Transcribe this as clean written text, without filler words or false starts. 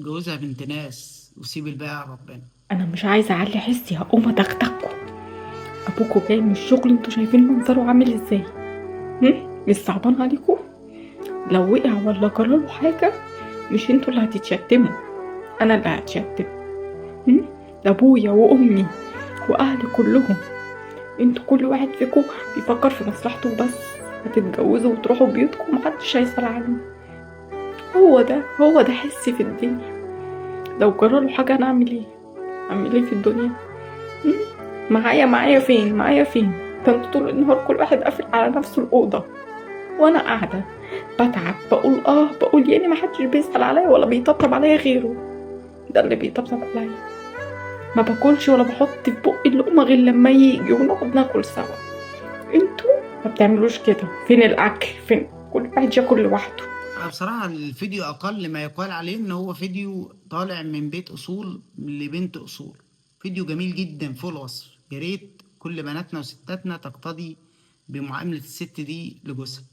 جوزها بنت ناس وسيب الباقي على ربنا. انا مش عايزه اعلي حسي، هقوم ادغدغكوا. ابوكوا جاي من الشغل، انتوا شايفين منظره عامل ازاي؟ مش صعبان عليكم؟ لو وقع ولا جراله حاجه، مش انتوا اللي هتتشتموا، انا اللي هتشتم. هم؟ ده ابويا وامي واهلي كلهم. انتوا كل واحد فيكم بيفكر في مصلحته بس. هتتجوزوا وتروحوا بيوتكم، محدش هيسأل عنه. هو ده حسي في الدنيا. لو جراله حاجه انا اعمل ايه؟ اعمل ايه في الدنيا؟ هم؟ معايا فين؟ ده انتوا طول النهار كل واحد قافل على نفسه الأوضة، وانا قاعدة بتعب، بقول يعني محدش بيسأل عليا ولا بيطبطب عليا غيره. ده اللي بيطبطب عليا. ما باكلش ولا بحط في بقي اللقمة غير لما يجي ونقعد ناكل سوا. انتوا ما بتعملوش كده. فين الأكل؟ فين كل واحد ياكل لوحده؟ بصراحة الفيديو أقل ما يقال عليه إن هو فيديو طالع من بيت أصول لبنت أصول. فيديو جميل جدا فوق الوصف، يا ريت كل بناتنا وستاتنا تقتدي بمعاملة الست دي لجوزها.